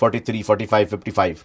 43, 45, 55,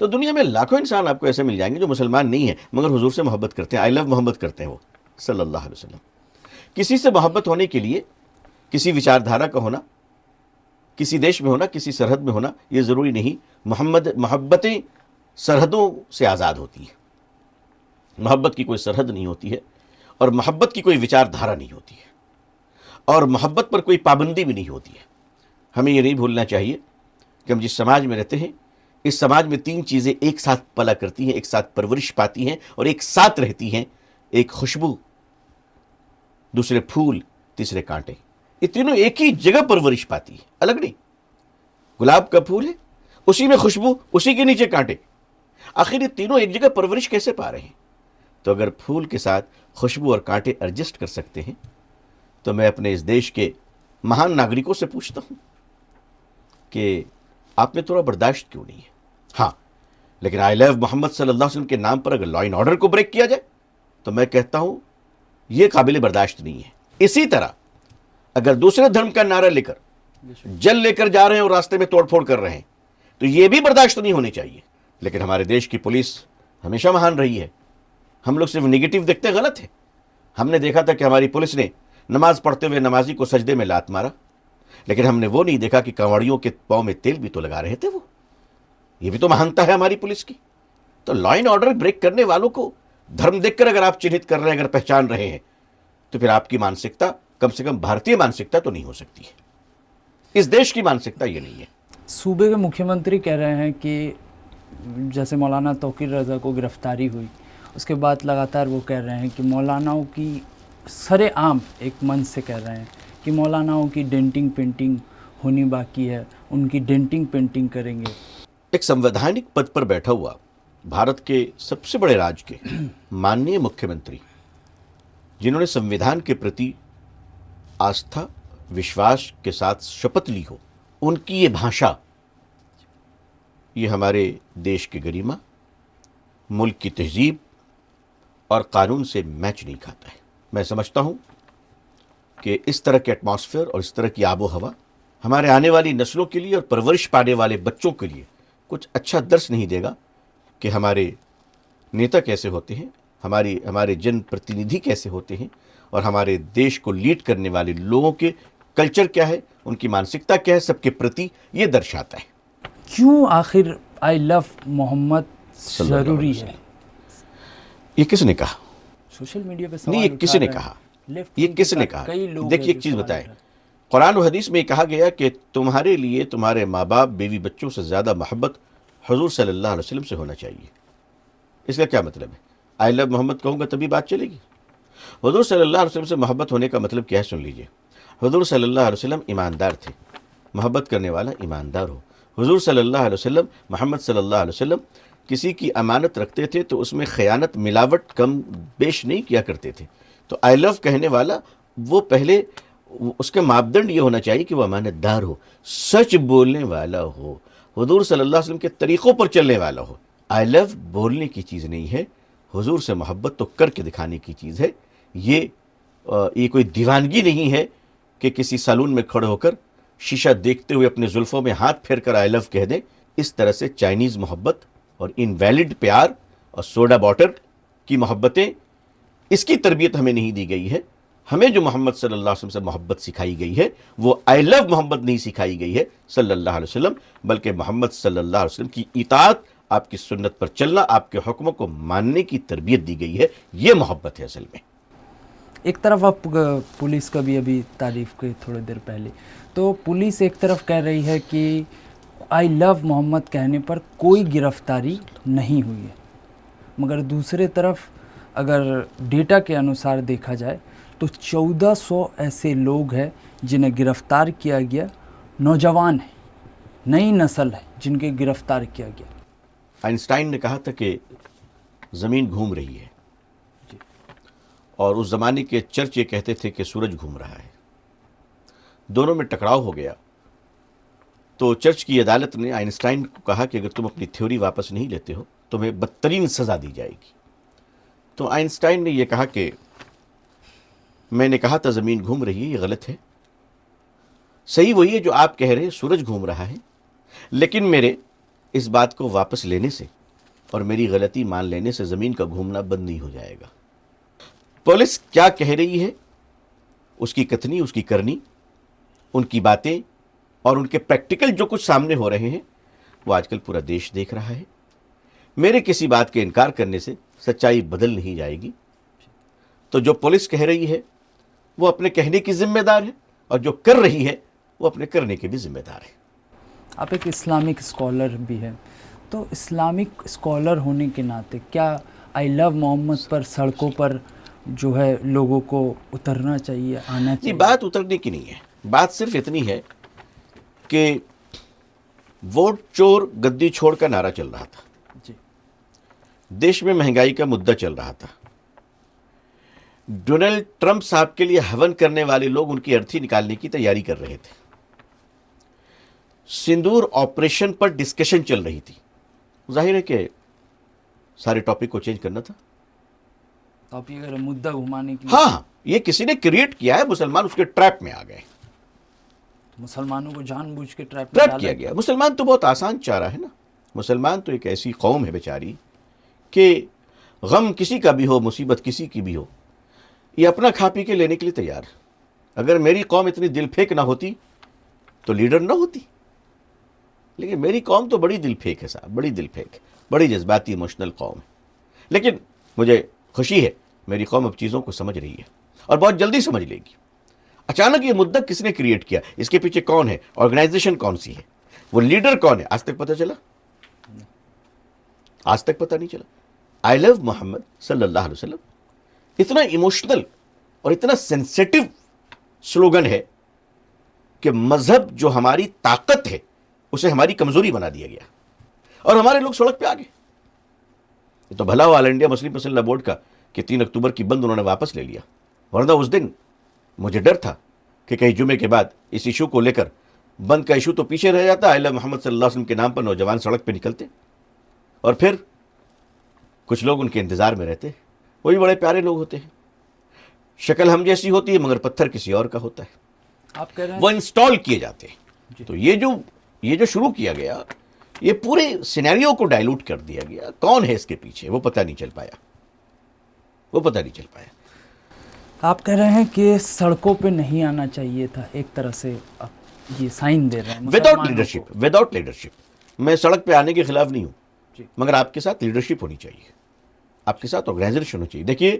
تو دنیا میں لاکھوں انسان آپ کو ایسے مل جائیں گے جو مسلمان نہیں ہیں مگر حضور سے محبت کرتے ہیں، آئی لو محمد کرتے ہیں وہ صلی اللہ علیہ وسلم۔ کسی سے محبت ہونے کے لیے کسی وچاردھارا کا ہونا، کسی دیش میں ہونا، کسی سرحد میں ہونا، یہ ضروری نہیں۔ محبتیں سرحدوں سے آزاد ہوتی ہیں، محبت کی کوئی سرحد نہیں ہوتی ہے، اور محبت کی کوئی وچاردھارا نہیں ہوتی ہے، اور محبت پر کوئی پابندی بھی نہیں ہوتی ہے۔ ہمیں یہ نہیں بھولنا چاہیے کہ ہم جس سماج میں رہتے ہیں، اس سماج میں تین چیزیں ایک ساتھ پلا کرتی ہیں، ایک ساتھ پرورش پاتی ہیں اور ایک ساتھ رہتی ہیں، ایک خوشبو، دوسرے پھول، تیسرے کانٹے۔ یہ تینوں ایک ہی جگہ پرورش پاتی ہیں، الگ نہیں۔ گلاب کا پھول ہے، اسی میں خوشبو، اسی کے نیچے کانٹے، آخر یہ تینوں ایک جگہ پرورش کیسے پا رہے ہیں؟ تو اگر پھول کے ساتھ خوشبو اور کانٹے ایڈجسٹ کر سکتے ہیں تو میں اپنے اس دیش کے مہان ناگرکوں سے پوچھتا ہوں کہ آپ میں تھوڑا برداشت کیوں نہیں ہے؟ ہاں، لیکن آئی لو محمد صلی اللہ علیہ وسلم کے نام پر اگر لا اینڈ آرڈر کو بریک کیا جائے تو میں کہتا ہوں یہ قابل برداشت نہیں ہے۔ اسی طرح اگر دوسرے دھرم کا نعرہ لے کر جل لے کر جا رہے ہیں اور راستے میں توڑ پھوڑ کر رہے ہیں تو یہ بھی برداشت نہیں ہونی چاہیے۔ لیکن ہمارے دیش کی پولیس ہمیشہ مہان رہی ہے، ہم لوگ صرف نگیٹو دیکھتے، غلط ہے۔ ہم نے دیکھا تھا کہ ہماری پولیس نے نماز پڑھتے ہوئے نمازی کو سجدے میں لات مارا، لیکن ہم نے وہ نہیں دیکھا کہ کنواڑیوں کے پاؤں میں تیل بھی تو لگا رہے تھے وہ۔ یہ بھی تو مہانتا ہے ہماری پولیس کی۔ تو لا اینڈ آرڈر بریک کرنے والوں کو دھرم دیکھ کر اگر آپ چنہت کر رہے ہیں، اگر پہچان رہے ہیں، تو پھر آپ کی مانسکتا کم سے کم بھارتیہ مانسکتا تو نہیں ہو سکتی ہے، اس دیش کی مانسکتا یہ نہیں ہے۔ صوبے کے مکھیہ منتری کہہ رہے ہیں کہ جیسے مولانا توقیر رضا کو گرفتاری ہوئی، اس کے بعد لگاتار وہ کہہ رہے ہیں کہ مولاناؤں کی سر عام ایک من سے کہہ رہے ہیں کہ مولاناؤں کی ڈینٹنگ پینٹنگ ہونی باقی ہے، ان کی ڈینٹنگ پینٹنگ کریں گے۔ ایک سنویدھانک پد پر بیٹھا ہوا بھارت کے سب سے بڑے راج کے ماننی مکھیہ منتری، جنہوں نے سنویدھان کے پرتی آستھا وشواس کے ساتھ شپت لی ہو، ان کی یہ بھاشا، یہ ہمارے دیش کے گریما، ملک کی تہذیب اور قانون سے میچ نہیں کھاتا ہے۔ میں سمجھتا ہوں کہ اس طرح کے ایٹماسفیئر اور اس طرح کی آب و ہوا ہمارے آنے والی نسلوں کے لیے اور پرورش پانے والے بچوں کے لیے کچھ اچھا درس نہیں دے گا کہ ہمارے نیتا کیسے ہوتے ہیں، ہمارے جن پرتیندھی کیسے ہوتے ہیں، اور ہمارے دیش کو لیڈ کرنے والے لوگوں کے کلچر کیا ہے، ان کی مانسکتا کیا ہے، سب کے پرتی یہ درشاتا ہے۔ کیوں آخر آئی لو محمد ضروری ہے؟ یہ کس نے کہا؟ سوشل میڈیا پہ نہیں، یہ کس نے کہا؟ یہ کس نے کہا؟ دیکھیے ایک چیز بتائیں، قرآن و حدیث میں کہا گیا کہ تمہارے لیے تمہارے ماں باپ بیوی بچوں سے زیادہ محبت حضور صلی اللہ علیہ وسلم سے ہونا چاہیے۔ اس کا کیا مطلب ہے؟ آئی لو محمد کہوں گا تبھی بات چلے گی؟ حضور صلی اللہ علیہ وسلم سے محبت ہونے کا مطلب کیا ہے، سن لیجئے۔ حضور صلی اللہ علیہ وسلم ایماندار تھے، محبت کرنے والا ایماندار ہو۔ حضور صلی اللہ علیہ وسلم، محمد صلی اللہ علیہ وسلم کسی کی امانت رکھتے تھے تو اس میں خیانت، ملاوٹ کم بیش نہیں کیا کرتے تھے۔ تو آئی لو کہنے والا وہ پہلے اس کا ماپدنڈ یہ ہونا چاہیے کہ وہ امانت دار ہو، سچ بولنے والا ہو، حضور صلی اللہ علیہ وسلم کے طریقوں پر چلنے والا ہو۔ آئی لو بولنے کی چیز نہیں ہے، حضور سے محبت تو کر کے دکھانے کی چیز ہے۔ یہ کوئی دیوانگی نہیں ہے کہ کسی سالون میں کھڑے ہو کر شیشہ دیکھتے ہوئے اپنے زلفوں میں ہاتھ پھیر کر آئی لو کہہ دیں۔ اس طرح سے چائنیز محبت اور انویلڈ پیار اور سوڈا واٹر کی محبتیں، اس کی تربیت ہمیں نہیں دی گئی ہے۔ ہمیں جو محمد صلی اللہ علیہ وسلم سے محبت سکھائی گئی ہے وہ آئی لو محمد نہیں سکھائی گئی ہے صلی اللہ علیہ وسلم، بلکہ محمد صلی اللہ علیہ وسلم کی اطاعت، آپ کی سنت پر چلنا، آپ کے حکموں کو ماننے کی تربیت دی گئی ہے۔ یہ محبت ہے اصل میں۔ ایک طرف آپ پولیس کا بھی ابھی تعریف کی تھوڑی دیر پہلے، تو پولیس ایک طرف کہہ رہی ہے کہ آئی لو محمد کہنے پر کوئی گرفتاری نہیں ہوئی ہے، مگر دوسرے طرف اگر ڈیٹا کے انوسار دیکھا جائے تو 1400 ایسے لوگ ہیں جنہیں گرفتار کیا گیا، نوجوان ہیں، نئی نسل ہے جن کے گرفتار کیا گیا۔ آئنسٹائن نے کہا تھا کہ زمین گھوم رہی ہے، اور اس زمانے کے چرچ یہ کہتے تھے کہ سورج گھوم رہا ہے۔ دونوں میں ٹکراؤ ہو گیا تو چرچ کی عدالت نے آئنسٹائن کو کہا کہ اگر تم اپنی تھیوری واپس نہیں لیتے ہو تمہیں بدترین سزا دی جائے گی۔ تو آئنسٹائن نے یہ کہا کہ میں نے کہا تھا زمین گھوم رہی ہے، یہ غلط ہے، صحیح وہی ہے جو آپ کہہ رہے ہیں، سورج گھوم رہا ہے، لیکن میرے اس بات کو واپس لینے سے اور میری غلطی مان لینے سے زمین کا گھومنا بند نہیں ہو جائے گا. پولیس کیا کہہ رہی ہے، اس کی کتھنی، اس کی کرنی، ان کی باتیں اور ان کے پریکٹیکل جو کچھ سامنے ہو رہے ہیں وہ آج کل پورا دیش دیکھ رہا ہے. میرے کسی بات کے انکار کرنے سے سچائی بدل نہیں جائے گی. تو جو پولیس کہہ رہی ہے وہ اپنے کہنے کی ذمہ دار ہے، اور جو کر رہی ہے وہ اپنے کرنے کے بھی ذمہ دار ہے. آپ ایک اسلامک اسکالر بھی ہیں، تو اسلامک اسکالر ہونے کے ناطے کیا آئی لو محمد پر سڑکوں پر جو ہے لوگوں کو اترنا چاہیے، آنا نہیں، چاہیے؟ بات اترنے کی نہیں ہے، بات صرف اتنی ہے کہ ووٹ چور گدی چھوڑ کا نعرہ چل رہا تھا، جی دیش میں مہنگائی کا مدعا چل رہا تھا، ڈونلڈ ٹرمپ صاحب کے لیے ہون کرنے والے لوگ ان کی ارتھی نکالنے کی تیاری کر رہے تھے، سندور آپریشن پر ڈسکشن چل رہی تھی. ظاہر ہے کہ سارے ٹاپک کو چینج کرنا تھا. تو آپ یہ مدعا گھمانے کے لیے ہاں، یہ کسی نے کریٹ کیا ہے، مسلمان اس کے ٹریپ میں آ گئے، مسلمانوں کو جان بوجھ کے ٹریپ ٹریپ کیا گیا. مسلمان تو بہت آسان چارہ ہے نا، مسلمان تو ایک ایسی قوم ہے بیچاری کہ غم کسی کا بھی ہو، مصیبت کسی کی بھی ہو، یہ اپنا کھا پی کے لینے کے لیے تیار ہے. اگر میری قوم اتنی دل پھینک نہ ہوتی تو لیڈر نہ ہوتی، لیکن میری قوم تو بڑی دل پھینک ہے صاحب، بڑی دل پھینک، بڑی جذباتی ایموشنل قوم ہے. لیکن مجھے خوشی ہے میری قوم اب چیزوں کو سمجھ رہی ہے اور بہت جلدی سمجھ لے گی. اچانک یہ مدعا کس نے کریٹ کیا، اس کے پیچھے کون ہے، آرگنائزیشن کون سی ہے، وہ لیڈر کون ہے، آج تک پتہ چلا؟ آج تک پتہ نہیں چلا. آئی لو محمد صلی اللہ علیہ وسلم اتنا ایموشنل اور اتنا سینسیٹیو سلوگن ہے کہ مذہب جو ہماری طاقت ہے اسے ہماری کمزوری بنا دیا گیا اور ہمارے لوگ سڑک پہ آ گئے. یہ تو بھلا ہوا آل انڈیا مسلم پسندہ بورڈ کا کہ 3 اکتوبر کی بند انہوں نے واپس لے لیا، ورنہ اس دن مجھے ڈر تھا کہ کہیں جمعے کے بعد اس ایشو کو لے کر بند کا ایشو تو پیچھے رہ جاتا، آئی لو محمد صلی اللہ علیہ وسلم کے نام پر نوجوان سڑک پہ نکلتے اور پھر کچھ لوگ ان کے انتظار میں رہتے. وہی بڑے پیارے لوگ ہوتے ہیں، شکل ہم جیسی ہوتی ہے مگر پتھر کسی اور کا ہوتا ہے، آپ کہہ رہے ہیں وہ انسٹال کیے جاتے ہیں. تو یہ جو شروع کیا گیا، یہ پورے سینیریو کو ڈائلوٹ کر دیا گیا. کون ہے اس کے پیچھے وہ پتہ نہیں چل پایا، وہ پتہ نہیں چل پایا. آپ کہہ رہے ہیں کہ سڑکوں پہ نہیں آنا چاہیے تھا، ایک طرح سے آپ یہ سائن دے رہے ہیں وداؤٹ لیڈرشپ، وداؤٹ لیڈرشپ. میں سڑک پہ آنے کے خلاف نہیں ہوں، جی. مگر آپ کے ساتھ لیڈرشپ ہونی چاہیے، آپ کے ساتھ آرگنائزیشن ہونی چاہیے. دیکھیے،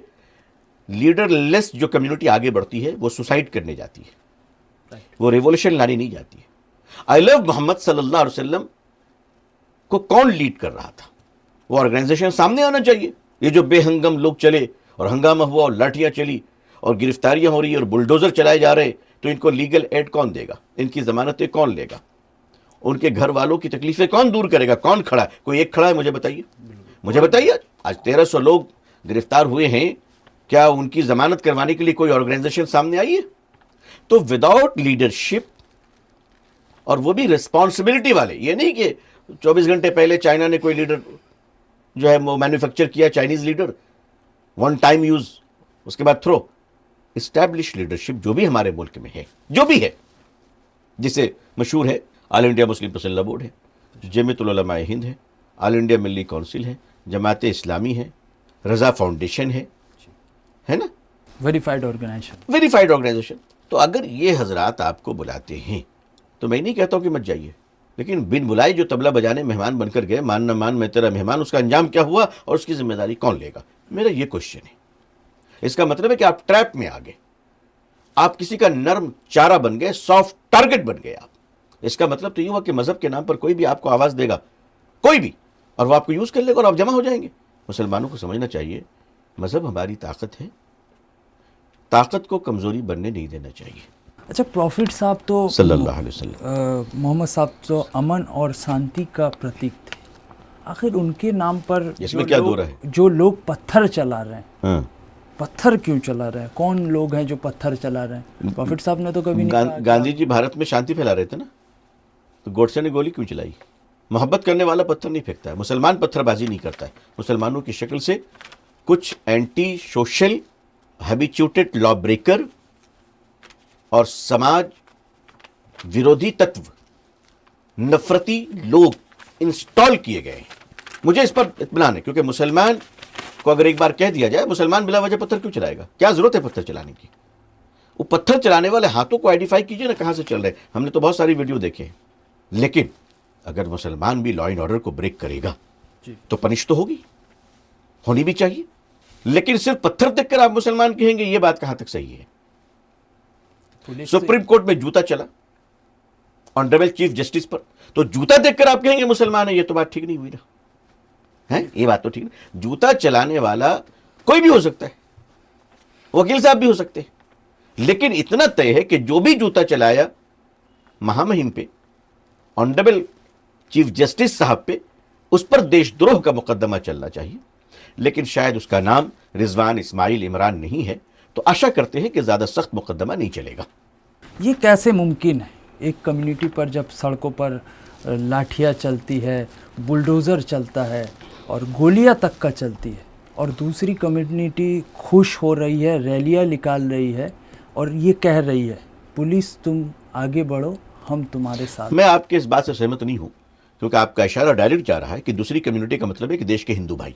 لیڈر لیس جو کمیونٹی آگے بڑھتی ہے وہ سوسائڈ کرنے جاتی ہے، وہ ریولیوشن لانے نہیں جاتی ہے. آئی لو محمد صلی اللہ علیہ وسلم کو کون لیڈ کر رہا تھا؟ وہ آرگنائزیشن سامنے آنا چاہیے. یہ جو بے ہنگم لوگ چلے اور ہنگامہ ہوا اور لاٹھیاں چلی اور گرفتاریاں ہو رہی اور بلڈوزر چلائے جا رہے، تو ان کو لیگل ایڈ کون دے گا؟ ان کی ضمانتیں کون لے گا؟ ان کے گھر والوں کی تکلیفیں کون دور کرے گا؟ کون کھڑا ہے؟ کوئی ایک کھڑا ہے؟ مجھے بتائیے، مجھے بتائیے. آج 1300 لوگ گرفتار ہوئے ہیں، کیا ان کی ضمانت کروانے کے لیے کوئی آرگنائزیشن سامنے آئی ہے؟ تو وداؤٹ لیڈرشپ، اور وہ بھی ریسپانسبلٹی والے، یہ نہیں کہ 24 گھنٹے پہلے چائنا نے کوئی لیڈر جو ہے وہ مینوفیکچر کیا، Chinese lighter, one time use, اس کے بعد تھرو. اسٹیبلش لیڈرشپ جو بھی ہمارے ملک میں ہے، جو بھی ہے، جسے مشہور ہے آل انڈیا مسلم پسندہ بورڈ ہے، جمعیت العلماء ہند ہے، آل انڈیا ملی کونسل ہے، جماعت اسلامی ہے، رضا فاؤنڈیشن ہے نا، ویریفائڈ آرگنائزیشن. Verified organization. تو اگر یہ حضرات آپ کو بلاتے ہیں تو میں نہیں کہتا ہوں کہ مت جائیے، لیکن بن بلائے جو طبلہ بجانے مہمان بن کر گئے، مان نہ مان میں تیرا مہمان، اس کا انجام کیا ہوا اور اس کی ذمہ داری کون لے گا؟ میرا یہ کوشچن ہے. اس کا مطلب ہے کہ آپ ٹریپ میں آ گئے، آپ کسی کا نرم چارہ بن گئے، سافٹ ٹارگٹ بن گئے آپ. اس کا مطلب تو یہ ہوا کہ مذہب کے نام پر کوئی بھی آپ کو آواز دے گا، کوئی بھی، اور وہ آپ کو یوز کر لے گا اور آپ جمع ہو جائیں گے. مسلمانوں کو سمجھنا چاہیے مذہب ہماری طاقت ہے، طاقت کو کمزوری بننے نہیں دینا چاہیے. اچھا، پروفٹ صاحب تو صلی اللہ علیہ وسلم، محمد صاحب تو امن اور شانتی کا پرتیک تھے، آخر ان کے نام پر اس میں کیا دو رہا ہے؟ جو لوگ پتھر چلا رہے ہیں، ہاں، پتھر کیوں چلا رہے ہیں؟ کون لوگ ہیں جو پتھر چلا رہے ہیں؟ پروفٹ صاحب نے تو کبھی نہیں کہا. گاندھی جی بھارت میں شانتی پھیلا رہے تھے نا، تو گوڈسے نے گولی کیوں چلائی؟ محبت کرنے والا پتھر نہیں پھینکتا ہے، مسلمان پتھر بازی نہیں کرتا ہے. مسلمانوں کی شکل سے کچھ اینٹی سوشل ہیبیچوٹڈ لا بریکر اور سماج ویرودھی تتو، نفرتی لوگ انسٹال کیے گئے ہیں. مجھے اس پر اطمینان ہے, کیونکہ مسلمان کو اگر ایک بار کہہ دیا جائے مسلمان بلا وجہ پتھر کیوں چلائے گا, کیا ضرورت ہے پتھر چلانے کی. وہ پتھر چلانے والے ہاتھوں کو آئیڈینٹیفائی کیجئے نا, کہاں سے چل رہے ہیں. ہم نے تو بہت ساری ویڈیو دیکھے ہیں. لیکن اگر مسلمان بھی لا اینڈ آرڈر کو بریک کرے گا تو پنش تو ہوگی, ہونی بھی چاہیے. لیکن صرف پتھر دیکھ کر آپ مسلمان کہیں گے, یہ بات کہاں تک صحیح ہے. سپریم کورٹ میں جوتا چلا آنریبل چیف جسٹس پر, تو جوتا دیکھ کر آپ کہیں گے مسلمان ہے, یہ تو بات ٹھیک نہیں ہوئی نا. یہ بات تو ٹھیک نہیں. جوتا چلانے والا کوئی بھی ہو سکتا ہے, وکیل صاحب بھی ہو سکتے ہیں, لیکن اتنا طے ہے کہ جو بھی جوتا چلایا مہامہم پہ, آنریبل چیف جسٹس صاحب پہ, اس پر دیش دروہ کا مقدمہ چلنا چاہیے. لیکن شاید اس کا نام رضوان اسماعیل عمران نہیں ہے, تو آشا کرتے ہیں کہ زیادہ سخت مقدمہ نہیں چلے گا. یہ کیسے ممکن ہے؟ ایک کمیونٹی پر جب سڑکوں پر لاٹھیاں چلتی ہے, بلڈوزر چلتا ہے اور گولیاں تک کا چلتی ہے, اور دوسری کمیونٹی خوش ہو رہی ہے, ریلیاں نکال رہی ہے اور یہ کہہ رہی ہے پولیس تم آگے بڑھو, ہم تمہارے ساتھ. میں آپ کے اس بات سے سہمت نہیں ہوں, کیونکہ آپ کا اشارہ ڈائریکٹ جا رہا ہے کہ دوسری کمیونٹی کا مطلب ہے کہ دیش کے ہندو بھائی.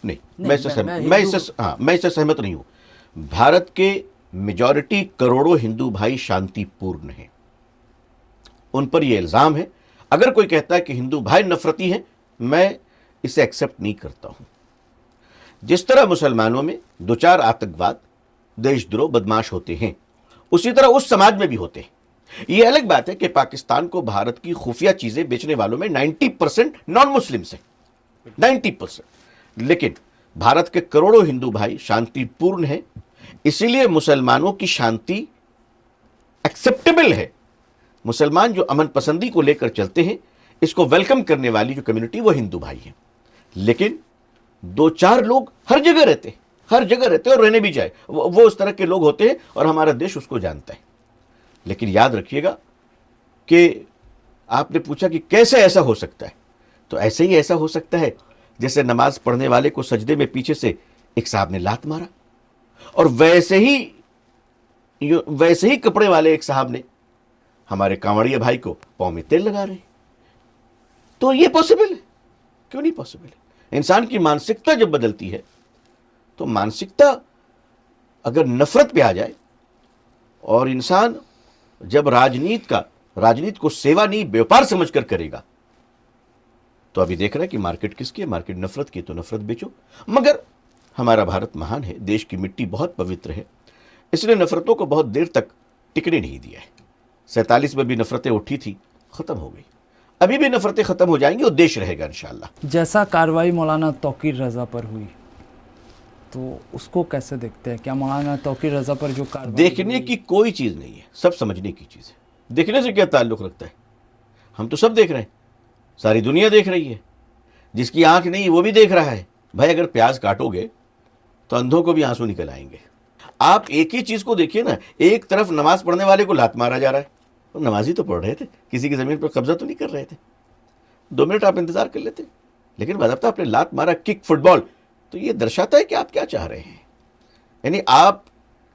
نہیں, میں اس سے سہمت نہیں ہوں. بھارت کے میجورٹی کروڑوں ہندو بھائی شانتی پورن ہیں, ان پر یہ الزام ہے. اگر کوئی کہتا ہے کہ ہندو بھائی نفرتی ہیں, میں اسے ایکسیپٹ نہیں کرتا ہوں. جس طرح مسلمانوں میں دو چار آتنکواد, دیش دروہ, بدماش ہوتے ہیں, اسی طرح اس سماج میں بھی ہوتے ہیں. یہ الگ بات ہے کہ پاکستان کو بھارت کی خفیہ چیزیں بیچنے والوں میں 90% نان مسلمس ہیں, 90%. لیکن بھارت کے کروڑوں ہندو بھائی شانتی پورن ہیں, اسی لیے مسلمانوں کی شانتی ایکسیپٹیبل ہے. مسلمان جو امن پسندی کو لے کر چلتے ہیں, اس کو ویلکم کرنے والی جو کمیونٹی وہ ہندو بھائی ہیں. لیکن دو چار لوگ ہر جگہ رہتے اور رہنے بھی جائے, وہ اس طرح کے لوگ ہوتے ہیں اور ہمارا دیش اس کو جانتا ہے. لیکن یاد رکھیے گا کہ آپ نے پوچھا کہ کیسے ایسا ہو سکتا ہے, تو ایسے ہی ایسا ہو سکتا ہے جیسے نماز پڑھنے والے کو سجدے میں پیچھے سے ایک صاحب نے لات مارا, اور ویسے ہی کپڑے والے ایک صاحب نے ہمارے کانوڑیے بھائی کو پاؤں میں تیل لگا رہے ہیں. تو یہ پاسبل ہے؟ کیوں نہیں پاسبل ہے؟ انسان کی مانسکتا جب بدلتی ہے, تو مانسکتا اگر نفرت پہ آ جائے, اور انسان جب راجنیت کو سیوا نہیں بیوپار سمجھ کر کرے گا, تو ابھی دیکھ رہا ہے کہ مارکیٹ کس کی ہے, مارکیٹ نفرت کی, تو نفرت بیچو. مگر ہمارا بھارت مہان ہے, دیش کی مٹی بہت پوتر ہے, اس نے نفرتوں کو بہت دیر تک ٹکنے نہیں دیا ہے. 47 میں بھی نفرتیں اٹھی تھی, ختم ہو گئی. ابھی بھی نفرتیں ختم ہو جائیں گی اور دیش رہے گا انشاءاللہ. جیسا کارروائی مولانا توقیر رضا پر ہوئی, تو اس کو کیسے دیکھتے ہیں؟ کیا مولانا توقیر رضا پر جو کارروائی دیکھنے کی کوئی چیز نہیں ہے, سب سمجھنے کی چیز ہے. دیکھنے سے کیا تعلق رکھتا ہے؟ ہم تو سب دیکھ رہے ہیں, ساری دنیا دیکھ رہی ہے. جس کی آنکھ نہیں وہ بھی دیکھ رہا ہے. بھائی اگر پیاز کاٹو گے تو اندھوں کو بھی آنسو نکل آئیں گے. آپ ایک ہی چیز کو دیکھیے نا, ایک طرف نماز پڑھنے والے کو لات مارا جا رہا ہے, وہ نمازی تو پڑھ رہے تھے, کسی کی زمین پر قبضہ تو نہیں کر رہے تھے, 2 منٹ آپ انتظار کر لیتے. لیکن باضابطہ آپ نے لات مارا, کک, فٹ بال, تو یہ درشاتا ہے کہ آپ کیا چاہ رہے ہیں, یعنی آپ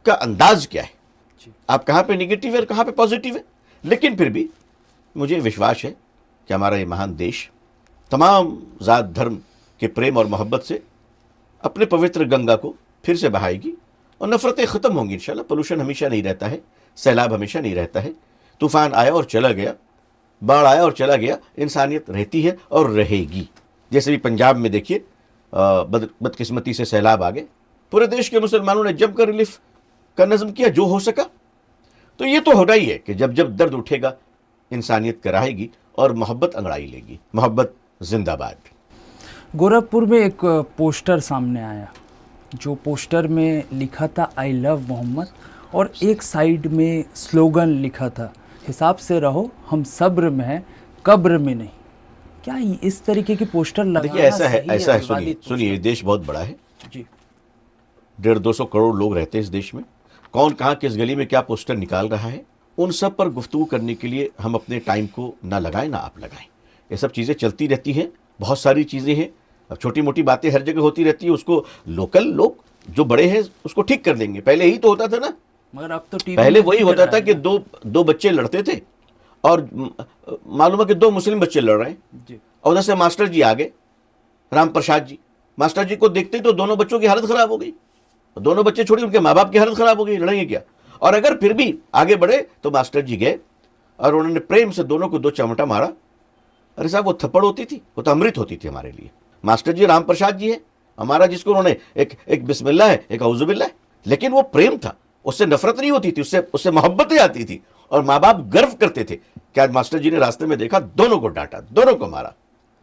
کا انداز کیا ہے, آپ کہاں پہ نگیٹو ہے اور کہاں پہ پازیٹیو ہے. لیکن پھر بھی مجھے وشواس ہے کہ ہمارا یہ مہان دیش تمام ذات دھرم کے پریم اور محبت سے اپنے پوتر گنگا کو پھر سے بہائے گی, اور نفرتیں ختم ہوں گی انشاءاللہ. پولوشن ہمیشہ نہیں رہتا ہے, سیلاب ہمیشہ نہیں رہتا ہے, طوفان آیا اور چلا گیا, باڑھ آیا اور چلا گیا, انسانیت رہتی ہے اور رہے گی. جیسے بھی پنجاب میں دیکھیے بدقسمتی سے سیلاب آ گئے, پورے دیش کے مسلمانوں نے جم کر ریلیف کا نظم کیا جو ہو سکا. تو یہ تو ہونا ہی ہے کہ جب درد اٹھے گا انسانیت کرائے گی اور محبت انگڑائی لے گی. محبت زندہ باد. گورکھپور میں ایک پوسٹر سامنے آیا, جو پوسٹر میں لکھا تھا آئی لو محمد, اور ایک سائیڈ میں سلوگن لکھا تھا حساب سے رہو ہم صبر میں ہیں قبر میں نہیں. کیا اس طریقے کی پوسٹر لگانا دیکھیے ایسا ہے, صحیح سنیے, دیش بہت بڑا ہے, جی 150-200 کروڑ لوگ رہتے ہیں اس دیش میں. کون کہاں کس گلی میں کیا پوسٹر نکال رہا ہے, ان سب پر گفتگو کرنے کے لیے ہم اپنے ٹائم کو نہ لگائیں نہ آپ لگائیں. یہ سب چیزیں چلتی رہتی ہیں, بہت ساری چیزیں ہیں. اب چھوٹی موٹی باتیں ہر جگہ ہوتی رہتی ہیں, اس کو لوکل لوگ جو بڑے ہیں اس کو ٹھیک کر دیں گے. پہلے ہی تو ہوتا تھا نا, مگر اب تو پہلے وہی ہوتا تھا کہ دو بچے لڑتے تھے, اور معلوم ہے کہ 2 مسلم بچے لڑ رہے ہیں, جی اور ادھر سے ماسٹر جی آ گئے، رام پرساد جی. ماسٹر جی کو دیکھتے ہی تو دونوں بچوں کی حالت خراب ہو گئی. دونوں بچے چھوڑی، ان کے ماں باپ کی حالت خراب ہو گئی، لڑیں گے کیا. اور اگر پھر بھی آگے بڑھے تو ماسٹر جی گئے اور انہوں نے پریم سے دونوں کو 2 چمٹا مارا. ارے صاحب وہ تھپڑ ہوتی تھی، وہ تو امرت ہوتی تھی ہمارے لیے. ماسٹر جی رام پرساد جی ہے ہمارا، جس کو انہوں نے ایک بسم اللہ ہے، ایک اعوذ باللہ ہے، لیکن وہ پریم تھا، اس سے نفرت نہیں ہوتی تھی، اس سے محبتیں آتی تھی. اور ماں باپ گرو کرتے تھے کہ آج ماسٹر جی نے راستے میں دیکھا، دونوں کو ڈانٹا، دونوں کو مارا.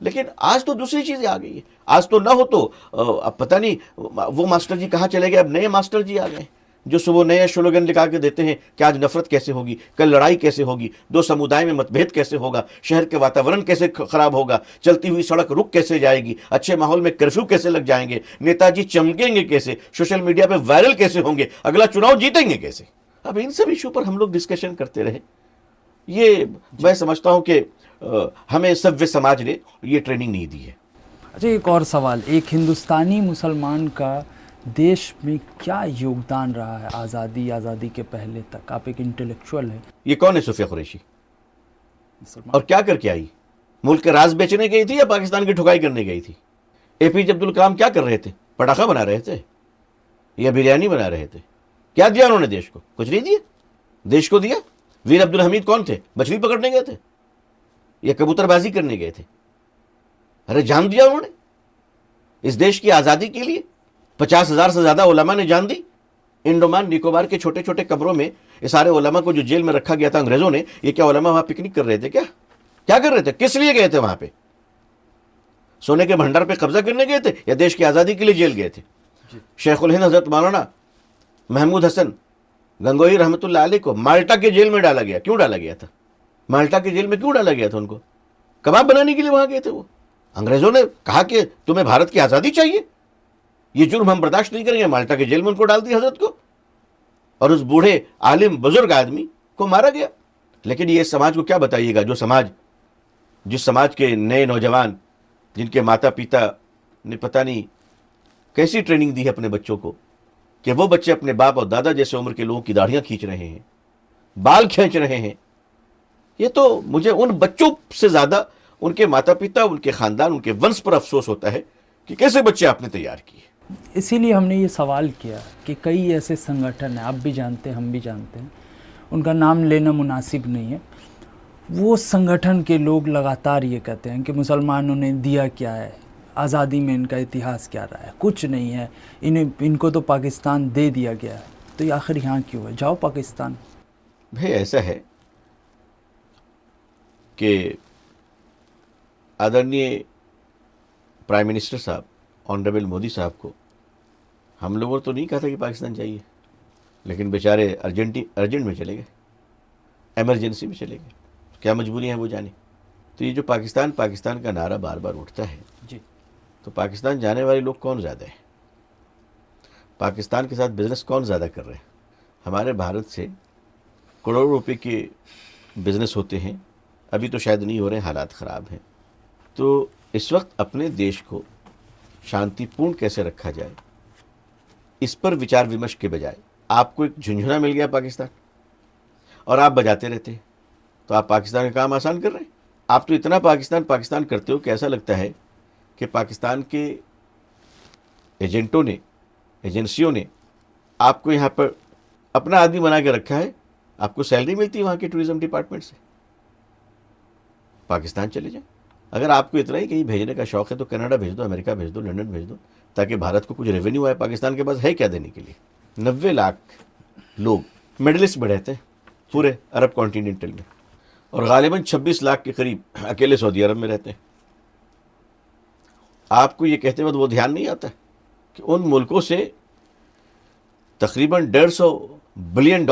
لیکن آج تو دوسری چیزیں آ گئی ہے. آج تو نہ ہو تو اب پتہ نہیں وہ ماسٹر جی کہاں چلے گئے. اب نئے ماسٹر جی آ گئے جو صبح نئے شلوگن لکھا کے دیتے ہیں کہ آج نفرت کیسے ہوگی، کل لڑائی کیسے ہوگی، 2 سمودائے میں متبھید کیسے ہوگا، شہر کے واتاورن کیسے خراب ہوگا، چلتی ہوئی سڑک رک کیسے جائے گی، اچھے ماحول میں کرفیو کیسے لگ جائیں گے، نیتا جی چمکیں گے کیسے، سوشل میڈیا پہ وائرل کیسے ہوں گے، اگلا چناؤ جیتیں گے کیسے. اب ان سب ایشو پر ہم لوگ ڈسکشن کرتے رہے. یہ میں سمجھتا ہوں کہ ہمیں سبوے سماج نے یہ ٹریننگ نہیں دی ہے. اچھا ایک اور سوال، ایک ہندوستانی مسلمان کا دیش میں کیا یوگدان رہا ہے آزادی کے پہلے تک؟ آپ ایک انٹلیکچوئل ہیں. یہ کون ہے صفیہ قریشی؟ اور کیا کر کے آئی؟ ملک کے راز بیچنے گئی تھی یا پاکستان کی ٹھکائی کرنے گئی تھی؟ اے پی جے عبد الکلام کیا کر رہے تھے؟ پٹاخہ بنا رہے تھے یا بریانی بنا رہے تھے؟ کیا دیا انہوں نے دیش کو؟ کچھ نہیں دیا. دیش کو دیا ویر عبد الحمید کون تھے؟ مچھلی پکڑنے گئے تھے یا کبوتر بازی کرنے گئے تھے؟ ارے جان دیا انہوں نے اس دیش کی آزادی کے لیے. 50,000 سے زیادہ علماء نے جان دی. انڈومان نکوبار کے چھوٹے چھوٹے قبروں میں یہ سارے علماء کو جو جیل میں رکھا گیا تھا انگریزوں نے، یہ کیا علماء وہاں پکنک کر رہے تھے؟ کیا کر رہے تھے؟ کس لیے گئے تھے وہاں پہ؟ سونے کے بھنڈار پہ قبضہ کرنے گئے تھے یا دیش کی آزادی کے لیے جیل گئے تھے؟ شیخ الہند حضرت مولانا محمود حسن گنگوئی رحمۃ اللہ علیہ کو مالٹا کے جیل میں ڈالا گیا. کیوں ڈالا گیا تھا؟ مالٹا کے جیل میں کیوں ڈالا گیا تھا؟ ان کو کباب بنانے کے لیے وہاں گئے تھے. وہ انگریزوں نے کہا کہ تمہیں بھارت کی آزادی چاہیے، یہ جرم ہم برداشت نہیں کریں گے. مالٹا کے جیل میں ان کو ڈال دیا حضرت کو، اور اس بوڑھے عالم بزرگ آدمی کو مارا گیا. لیکن یہ سماج کو کیا بتائیے گا، جس سماج کے نئے نوجوان جن کے ماتا پیتا نے پتہ نہیں کیسی ٹریننگ دی ہے اپنے بچوں کو کہ وہ بچے اپنے باپ اور دادا جیسے عمر کے لوگوں کی داڑھیاں کھینچ رہے ہیں، بال کھینچ رہے ہیں. یہ تو مجھے ان بچوں سے زیادہ ان کے ماتا پیتا، ان کے خاندان، ان کے ونش پر افسوس ہوتا ہے کہ کیسے بچے آپ نے تیار کیے. اسی لیے ہم نے یہ سوال کیا کہ کئی ایسے سنگٹھن ہیں، آپ بھی جانتے ہیں، ہم بھی جانتے ہیں، ان کا نام لینا مناسب نہیں ہے. وہ سنگٹھن کے لوگ لگاتار یہ کہتے ہیں کہ مسلمانوں نے دیا کیا ہے، آزادی میں ان کا اتہاس کیا رہا ہے، کچھ نہیں ہے، ان کو تو پاکستان دے دیا گیا ہے، تو یہ آخر یہاں کیوں ہے؟ جاؤ پاکستان. بھائی ایسا ہے کہ آدرنیہ پرائم منسٹر صاحب آنریبل مودی صاحب کو ہم لوگوں نے تو نہیں کہا تھا کہ پاکستان چاہیے، لیکن بیچارے ارجنٹ میں چلے گئے، ایمرجنسی میں چلے گئے. کیا مجبوری ہے وہ جانے. تو یہ جو پاکستان کا نعرہ بار بار اٹھتا ہے جی، تو پاکستان جانے والے لوگ کون زیادہ ہیں؟ پاکستان کے ساتھ بزنس کون زیادہ کر رہے ہیں؟ ہمارے بھارت سے کروڑوں روپے کے بزنس ہوتے ہیں، ابھی تو شاید نہیں ہو رہے، حالات خراب ہیں. تو اس وقت اپنے دیش کو شانتی پورن کیسے رکھا جائے، اس پر وچار ومرش کے بجائے آپ کو ایک جھنجھنا مل گیا پاکستان اور آپ بجاتے رہتے ہیں، تو آپ پاکستان کا کام آسان کر رہے ہیں. آپ تو اتنا پاکستان کرتے ہو کہ ایسا لگتا ہے کہ پاکستان کے ایجنسیوں نے آپ کو یہاں پر اپنا آدمی بنا کے رکھا ہے. آپ کو سیلری ملتی ہے وہاں کے ٹورزم ڈپارٹمنٹ سے. پاکستان چلے جائیں. اگر آپ کو اتنا ہی کہیں بھیجنے کا شوق ہے تو کینیڈا بھیج دو، امریکہ بھیج دو، لنڈن بھیج دو، تاکہ بھارت کو کچھ ریونیو آئے. پاکستان کے پاس ہے کیا دینے کے لیے؟ 90 لاکھ لوگ مڈل ایسٹ میں رہتے ہیں پورے عرب کانٹیننٹل میں، اور غالباً 26 لاکھ کے قریب اکیلے سعودی عرب میں رہتے ہیں. آپ کو یہ کہتے وقت وہ دھیان نہیں آتا کہ ان ملکوں سے تقریباً $150 بلین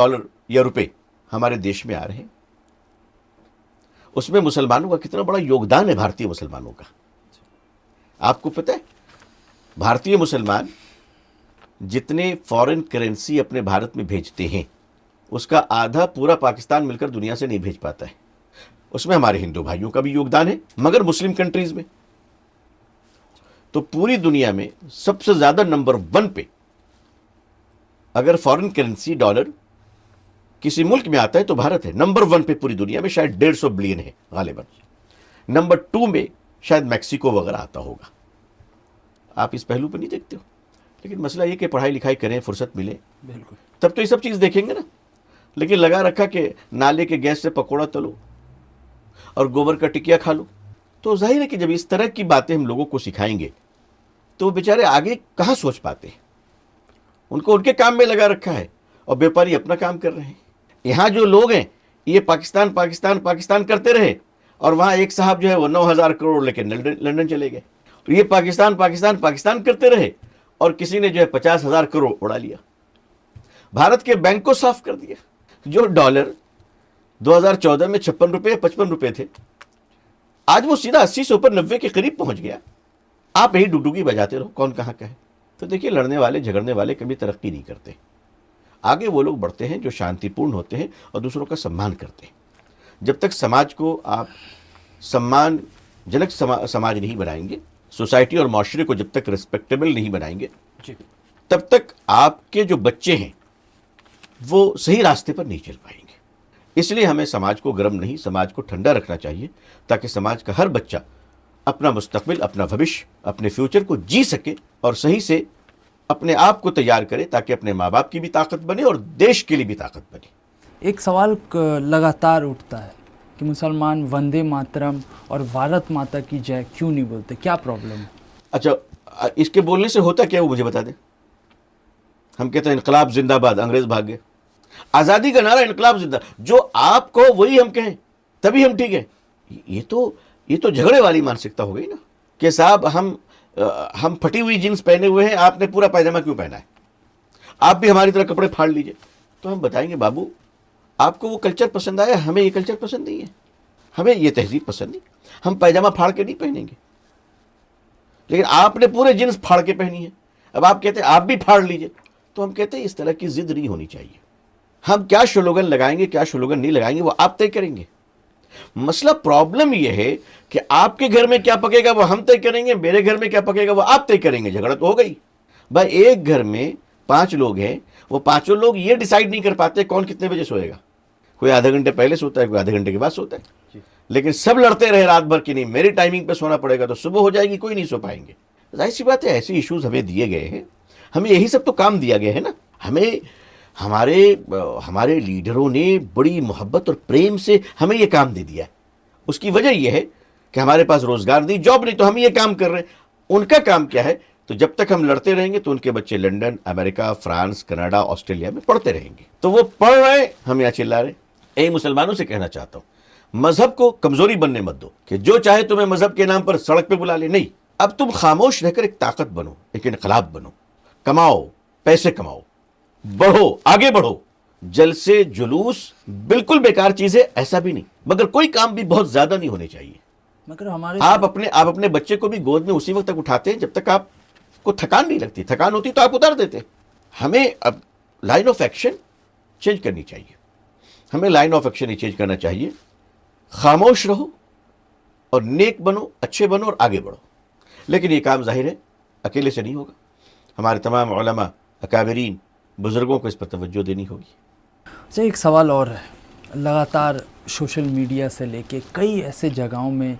یا روپے ہمارے دیش میں آ رہے ہیں. اس میں مسلمانوں کا کتنا بڑا یوگدان ہے، بھارتی مسلمانوں کا. آپ کو پتہ ہے بھارتی مسلمان جتنے فورن کرنسی اپنے بھارت میں بھیجتے ہیں اس کا آدھا پورا پاکستان مل کر دنیا سے نہیں بھیج پاتا ہے. اس میں ہمارے ہندو بھائیوں کا بھی یوگدان ہے، مگر مسلم کنٹریز میں. تو پوری دنیا میں سب سے زیادہ نمبر 1 پہ اگر فورن کرنسی ڈالر کسی ملک میں آتا ہے تو بھارت ہے. نمبر 1 پہ پوری دنیا میں شاید 150 بلین ہے غالباً. نمبر 2 میں شاید میکسیکو وغیرہ آتا ہوگا. آپ اس پہلو پہ نہیں دیکھتے ہو. لیکن مسئلہ یہ کہ پڑھائی لکھائی کریں, فرصت ملے, بالکل. تب تو یہ سب چیز دیکھیں گے نا. لیکن لگا رکھا کہ نالے کے گیس سے پکوڑا تلو اور گوبر کا ٹکیا کھا لو. تو ظاہر ہے کہ جب اس طرح کی باتیں ہم لوگوں کو سکھائیں گے تو وہ بیچارے آگے کہاں سوچ پاتے ہیں. ان کو ان کے کام میں لگا رکھا ہے اور بیپاری اپنا کام کر رہے ہیں. یہاں جو لوگ ہیں یہ پاکستان پاکستان پاکستان کرتے رہے, اور وہاں ایک صاحب جو ہے وہ 9,000 کروڑ لے کے لنڈن چلے گئے. یہ پاکستان پاکستان پاکستان کرتے رہے اور کسی نے جو ہے 50,000 کروڑ اڑا لیا, بھارت کے بینک کو صاف کر دیا. جو ڈالر 2014 میں 56 روپے 55 روپے تھے, آج وہ سیدھا 80 سے اوپر 90 کے قریب پہنچ گیا. آپ یہی ڈگڈگی بجاتے رہو, کون کہاں کا ہے. تو دیکھیے, لڑنے والے جھگڑنے والے کبھی ترقی نہیں کرتے. آگے وہ لوگ بڑھتے ہیں جو شانتی پورن ہوتے ہیں اور دوسروں کا سمان کرتے ہیں. جب تک سماج کو آپ سمان جنک سماج نہیں بنائیں گے, سوسائٹی اور معاشرے کو جب تک ریسپیکٹیبل نہیں بنائیں گے, تب تک آپ کے جو بچے ہیں وہ صحیح راستے پر نہیں چل پائیں گے. اس لیے ہمیں سماج کو گرم نہیں, سماج کو ٹھنڈا رکھنا چاہیے تاکہ سماج کا ہر بچہ اپنا مستقبل, اپنا بھوش, اپنے فیوچر کو جی سکے اور صحیح سے اپنے آپ کو تیار کرے تاکہ اپنے ماں باپ کی بھی طاقت بنے اور دیش کے لیے بھی طاقت بنے. ایک سوال لگاتار اٹھتا ہے کہ مسلمان وندے ماترم اور بھارت ماتا کی جے کیوں نہیں بولتے, کیا پرابلم ہے؟ اچھا, اس کے بولنے سے ہوتا کیا وہ مجھے بتا دیں. ہم کہتے ہیں انقلاب زندہ باد, انگریز بھاگ گئے. آزادی کا نعرہ انقلاب زندہ, جو آپ کو وہی ہم کہیں تبھی ہم ٹھیک ہے. یہ تو جھگڑے والی مانسکتا ہو گئی نا کہ صاحب ہم پھٹی ہوئی جینس پہنے ہوئے ہیں, آپ نے پورا پائجامہ کیوں پہنا ہے, آپ بھی ہماری طرح کپڑے پھاڑ لیجئے. تو ہم بتائیں گے بابو آپ کو وہ کلچر پسند آیا, ہمیں یہ کلچر پسند نہیں ہے, ہمیں یہ تہذیب پسند نہیں. ہم پائجامہ پھاڑ کے نہیں پہنیں گے, لیکن آپ نے پورے جینس پھاڑ کے پہنی ہے. اب آپ کہتے ہیں آپ بھی پھاڑ لیجئے. تو ہم کہتے ہیں اس طرح کی ضد نہیں ہونی چاہیے. ہم کیا شلوگن لگائیں گے, کیا شلوگن نہیں لگائیں گے, وہ آپ طے کریں گے. مسئلہ پرابلم یہ ہے کہ آپ کے گھر میں کیا پکے گا وہ ہم طے کریں گے, میرے گھر میں کیا پکے گا وہ آپ طے کریں گے. جھگڑا تو ہو گئی. بھائی ایک گھر میں 5 لوگ ہیں, وہ 5 لوگ یہ ڈیسائیڈ نہیں کر پاتے کون کتنے بجے سوئے گا. کوئی آدھے گھنٹے پہلے سوتا ہے, کوئی آدھے گھنٹے کے بعد سوتا ہے. لیکن سب لڑتے رہے رات بھر کی نہیں میری ٹائمنگ پہ سونا پڑے گا, تو صبح ہو جائے گی, کوئی نہیں سو پائیں گے. ظاہر سی بات ہے ایسے ایشوز ہمیں دیے گئے ہیں, ہمیں یہی سب تو کام دیا گیا ہے نا. ہمیں ہمارے لیڈروں نے بڑی محبت اور پریم سے ہمیں یہ کام دے دیا ہے. اس کی وجہ یہ ہے کہ ہمارے پاس روزگار نہیں, جاب نہیں, تو ہم یہ کام کر رہے ہیں. ان کا کام کیا ہے, تو جب تک ہم لڑتے رہیں گے تو ان کے بچے لنڈن, امریکہ, فرانس, کینیڈا, آسٹریلیا میں پڑھتے رہیں گے. تو وہ پڑھ رہے ہیں, ہم یہاں چلا رہے ہیں. اے مسلمانوں سے کہنا چاہتا ہوں, مذہب کو کمزوری بننے مت دو کہ جو چاہے تمہیں مذہب کے نام پر سڑک پہ بلا لے. نہیں, اب تم خاموش رہ کر ایک طاقت بنو, ایک انقلاب بنو, کماؤ, پیسے کماؤ, بڑھو, آگے بڑھو. جلسے جلوس بالکل بیکار چیز ہے, ایسا بھی نہیں, مگر کوئی کام بھی بہت زیادہ نہیں ہونے چاہیے. مگر ہمارے آپ اپنے بچے کو بھی گود میں اسی وقت تک اٹھاتے ہیں جب تک آپ کو تھکان نہیں لگتی. تھکان ہوتی تو آپ اتار دیتے. ہمیں اب لائن آف ایکشن چینج کرنی چاہیے. ہمیں line of action he change کرنا چاہیے. خاموش رہو اور نیک بنو, اچھے بنو اور آگے بڑھو. لیکن یہ کام ظاہر ہے اکیلے سے نہیں ہوگا. ہمارے تمام علماء, اکابرین, بزرگوں کو اس پر توجہ دینی ہوگی. اچھا, ایک سوال اور ہے. لگاتار سوشل میڈیا سے لے کے کئی ایسے جگہوں میں,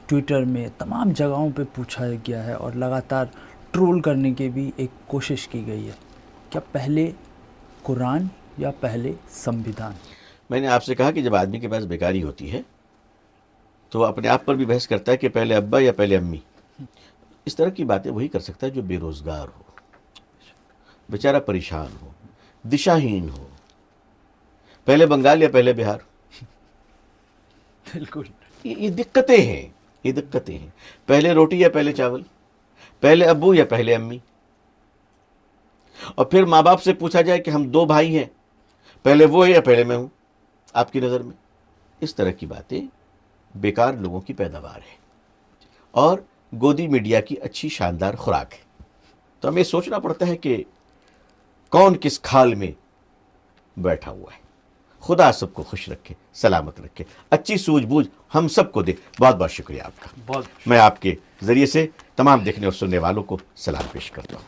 ٹویٹر میں, تمام جگہوں پہ پوچھا گیا ہے اور لگاتار ٹرول کرنے کی بھی ایک کوشش کی گئی ہے, کیا پہلے قرآن یا پہلے سمویدھان؟ میں نے آپ سے کہا کہ جب آدمی کے پاس بیکاری ہوتی ہے تو وہ اپنے آپ پر بھی بحث کرتا ہے کہ پہلے ابا یا پہلے امی. اس طرح کی باتیں وہی کر سکتا ہے جو بے روزگار ہو, بیچارہ پریشان ہو, دشاہین ہو. پہلے بنگال یا پہلے بہار؟ بالکل. یہ دقتیں ہیں, یہ دقتیں ہیں. پہلے روٹی یا پہلے چاول, پہلے ابو یا پہلے امی. اور پھر ماں باپ سے پوچھا جائے کہ ہم 2 بھائی ہیں, پہلے وہ ہے یا پہلے میں ہوں آپ کی نظر میں. اس طرح کی باتیں بیکار لوگوں کی پیداوار ہے اور گودی میڈیا کی اچھی شاندار خوراک ہے. تو ہمیں سوچنا پڑتا ہے کہ کون کس کھال میں بیٹھا ہوا ہے. خدا سب کو خوش رکھے, سلامت رکھے, اچھی سوجھ بوجھ ہم سب کو دے. بہت بہت شکریہ آپ کا. میں آپ کے ذریعے سے تمام دیکھنے اور سننے والوں کو سلام پیش کرتا ہوں.